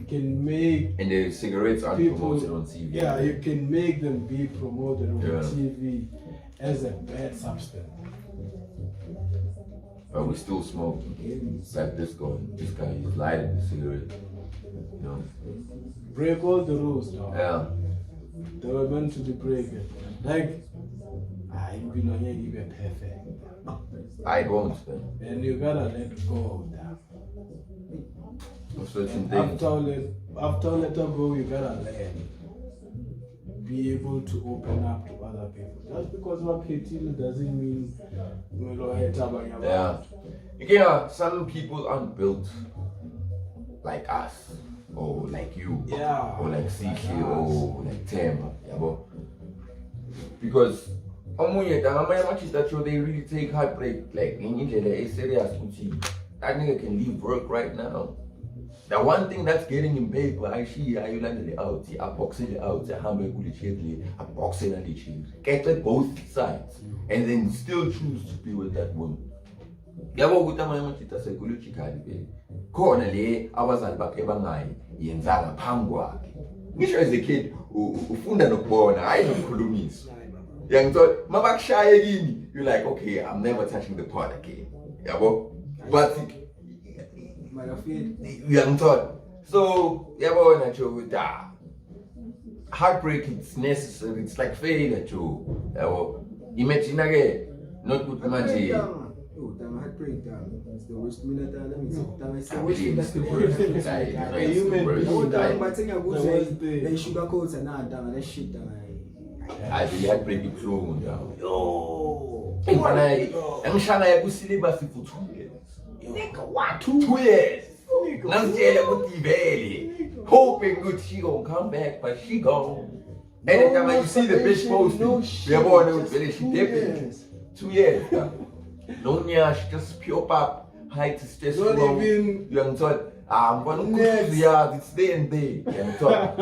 can make and the cigarettes aren't promoted on TV. Yeah, you can make them be promoted on TV as a bad substance. But we still smoke. Like this guy, he's lighting the cigarette. You know. Break all the rules, dog. Yeah. They were meant to be broken. Like, I'm even perfect. I won't, man. And you gotta let go of that. Certain things. After let go, you gotta learn. Be able to open up to other people. Just because what Ketile doesn't mean Yeah, some people aren't built like us, or like you, or like CK, or like Temba, because they really take heartbreak like in India. They are serious. That nigga can leave work right now. The one thing that's getting him paid, but actually, you landed it out, I boxing it out, I boxing and it. Get at both sides, and then still choose to be with that woman. Yabo kutamanya machita psychologically be. Khona le abazali bakhe bangayi yenzanga phambi kwakhe. Ngisho as a kid ufunda nokubona hayi nokukhulumisa. Yangithola mabakushaye kini, you're like, okay, I'm never touching the pot again. Yabo, but so yabona nje heartbreak, it's necessary, it's like failure too. Imagine again, not good manje. Heartbreak, it's the worst minute. That's the worst. They sugarcoats and not down that shit. I really heartbreak it through. Yo, I'm trying to syllabus for 2 years. Nigga, what? 2 years? Hoping good she gonna come back, but she gone. Anytime you see the bitch posting, we're born with she dipping. 2 years. No nyash, just pure pop. Height is just low. Young thought, I'm gonna cruise the yard, it's day and day. Young thought,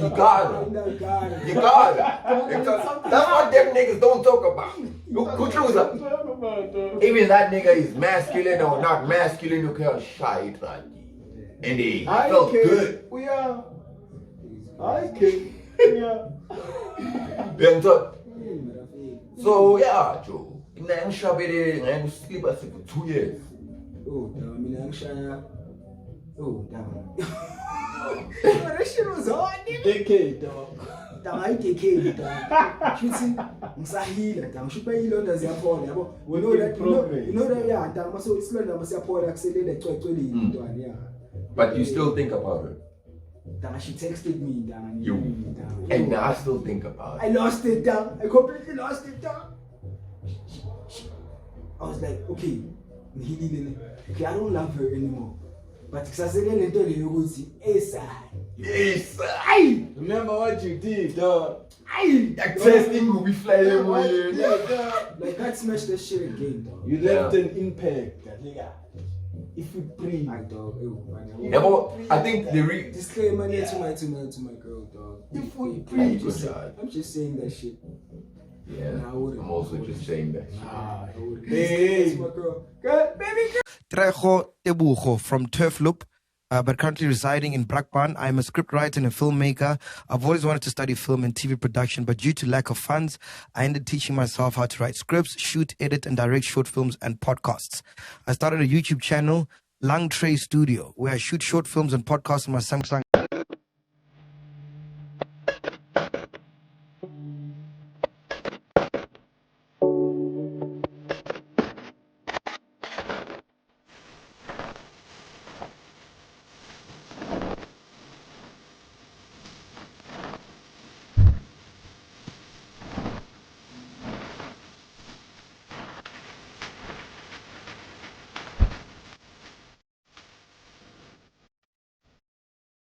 you got it. You got it. That's what them niggas don't talk about. Even that nigga is masculine or not masculine, you can't shy it right. And he felt good. We are. I can. Yeah. Young thought. So yeah, Joe. I'm sleep for 2 years. Oh, damn, oh, damn. That shit was hard, nigga. Decade, dog. I decade, dog. Shooting, Msahila, damn. Should pay you on as your phone. You know that, yeah, damn. So it's not that I'm going to accelerate 20, yeah. But you still think about her. Damn, she texted me, damn. And I still think about it. I lost it, damn. I completely lost it, damn. I was like, okay, I don't love her anymore. But remember what you did, dog. That testing will be flying away. Like, can't smash that shit again, dog. You left an impact, nigga. If you breathe, I think the disclaimer to my girl, dog. If we breathe, I'm just saying that shit. Yeah, I'm also just saying that. Hey, my girl. Good, baby girl. Trejo Tebujo from Turf Loop, but currently residing in Brakpan. I'm a scriptwriter and a filmmaker. I've always wanted to study film and TV production, but due to lack of funds, I ended teaching myself how to write scripts, shoot, edit, and direct short films and podcasts. I started a YouTube channel, Lang Tray Studio, where I shoot short films and podcasts on my Samsung